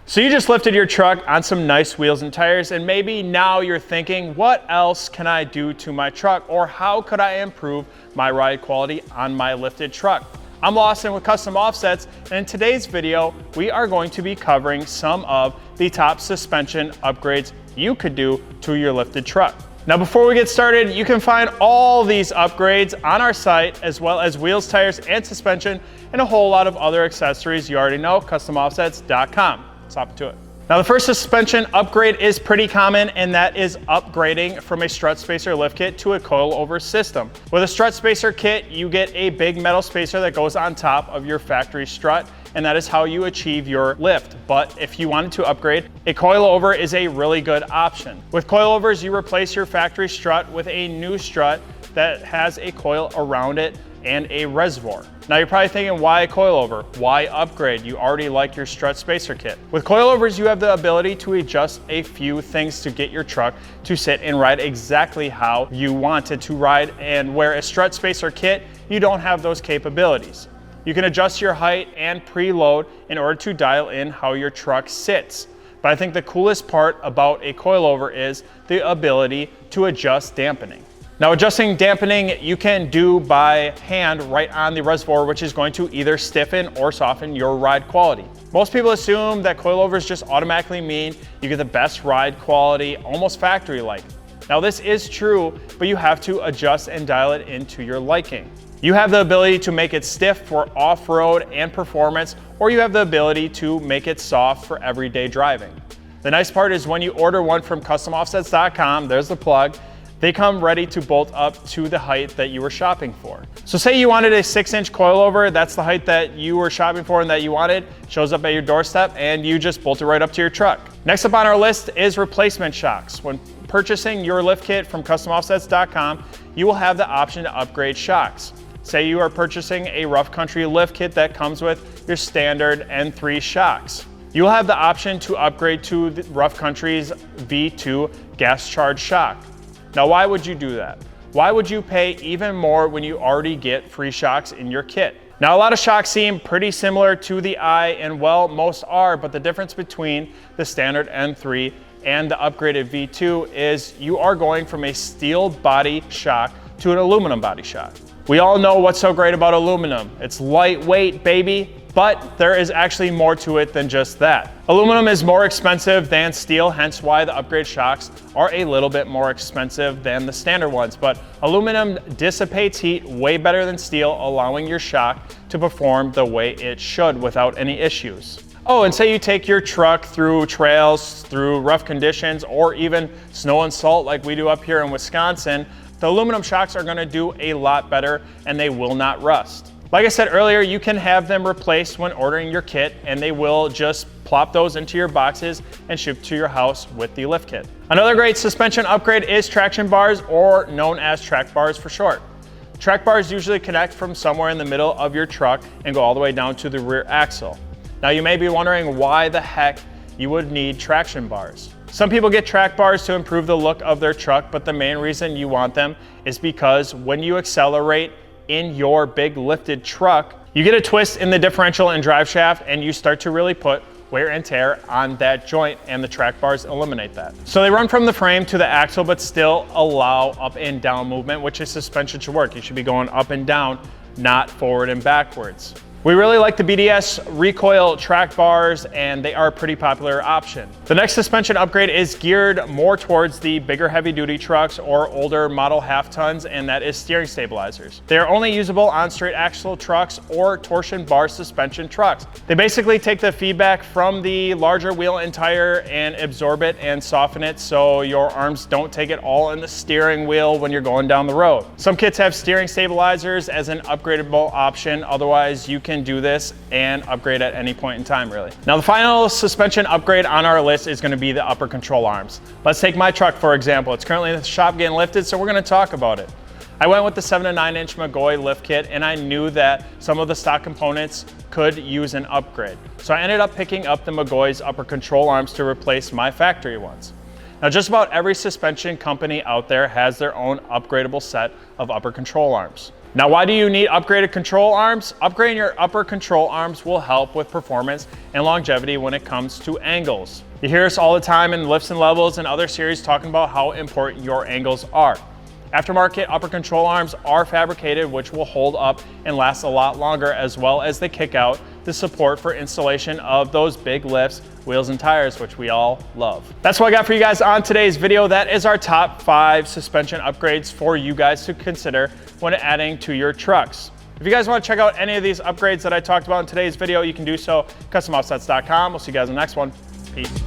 So you just lifted your truck on some nice wheels and tires, and maybe now you're thinking, what else can I do to my truck, or how could I improve my ride quality on my lifted truck? I'm Lawson with Custom Offsets, and in today's video, we are going to be covering some of the top suspension upgrades you could do to your lifted truck. Now before we get started, you can find all these upgrades on our site, as well as wheels, tires, and suspension, and a whole lot of other accessories you already know, customoffsets.com. Let's hop into it. Now the first suspension upgrade is pretty common, and that is upgrading from a strut spacer lift kit to a coilover system. With a strut spacer kit, you get a big metal spacer that goes on top of your factory strut, and that is how you achieve your lift. But if you wanted to upgrade, a coilover is a really good option. With coilovers, you replace your factory strut with a new strut that has a coil around it and a reservoir. Now you're probably thinking, why a coilover? Why upgrade? You already like your strut spacer kit. With coilovers, you have the ability to adjust a few things to get your truck to sit and ride exactly how you want it to ride, and where a strut spacer kit, you don't have those capabilities. You can adjust your height and preload in order to dial in how your truck sits. But I think the coolest part about a coilover is the ability to adjust dampening. Now adjusting dampening you can do by hand right on the reservoir, which is going to either stiffen or soften your ride quality. Most people assume that coilovers just automatically mean you get the best ride quality, almost factory-like. Now this is true, but you have to adjust and dial it into your liking. You have the ability to make it stiff for off-road and performance, or you have the ability to make it soft for everyday driving. The nice part is when you order one from customoffsets.com, there's the plug, they come ready to bolt up to the height that you were shopping for. So say you wanted a 6-inch coilover, that's the height that you were shopping for and that you wanted, shows up at your doorstep, and you just bolt it right up to your truck. Next up on our list is replacement shocks. When purchasing your lift kit from customoffsets.com, you will have the option to upgrade shocks. Say you are purchasing a rough country lift kit that comes with your standard N3 shocks. You'll have the option to upgrade to the Rough Country's V2 gas charged shock. Now, why would you do that? Why would you pay even more when you already get free shocks in your kit? Now, a lot of shocks seem pretty similar to the eye, and well, most are, but the difference between the standard N3 and the upgraded V2 is you are going from a steel body shock to an aluminum body shock. We all know what's so great about aluminum. It's lightweight, baby. But there is actually more to it than just that. Aluminum is more expensive than steel, hence why the upgrade shocks are a little bit more expensive than the standard ones. But aluminum dissipates heat way better than steel, allowing your shock to perform the way it should without any issues. Oh, and say you take your truck through trails, through rough conditions, or even snow and salt like we do up here in Wisconsin, the aluminum shocks are gonna do a lot better and they will not rust. Like I said earlier, you can have them replaced when ordering your kit, and they will just plop those into your boxes and ship to your house with the lift kit. Another great suspension upgrade is traction bars, or known as track bars for short. Track bars usually connect from somewhere in the middle of your truck and go all the way down to the rear axle. Now you may be wondering why the heck you would need traction bars. Some people get track bars to improve the look of their truck, but the main reason you want them is because when you accelerate in your big lifted truck, you get a twist in the differential and drive shaft, and you start to really put wear and tear on that joint, and the track bars eliminate that. So they run from the frame to the axle, but still allow up and down movement, which is suspension should work. You should be going up and down, not forward and backwards. We really like the BDS recoil track bars, and they are a pretty popular option. The next suspension upgrade is geared more towards the bigger heavy duty trucks or older model half tons, and that is steering stabilizers. They are only usable on straight axle trucks or torsion bar suspension trucks. They basically take the feedback from the larger wheel and tire and absorb it and soften it so your arms don't take it all in the steering wheel when you're going down the road. Some kits have steering stabilizers as an upgradable option. Otherwise, you can do this and upgrade at any point in time, really. Now the final suspension upgrade on our list is going to be the upper control arms. Let's take my truck for example. It's currently in the shop getting lifted, so we're going to talk about it. I went with the 7 to 9 inch McGaughy lift kit, and I knew that some of the stock components could use an upgrade. So I ended up picking up the McGaughy's upper control arms to replace my factory ones. Now just about every suspension company out there has their own upgradable set of upper control arms. Now, why do you need upgraded control arms? Upgrading your upper control arms will help with performance and longevity when it comes to angles. You hear us all the time in Lifts and Levels and other series talking about how important your angles are. Aftermarket upper control arms are fabricated, which will hold up and last a lot longer, as well as they kick out the support for installation of those big lifts, wheels, and tires, which we all love. That's what I got for you guys on today's video. That is our top 5 suspension upgrades for you guys to consider when adding to your trucks. If you guys want to check out any of these upgrades that I talked about in today's video, you can do so, customoffsets.com. We'll see you guys in the next one. Peace.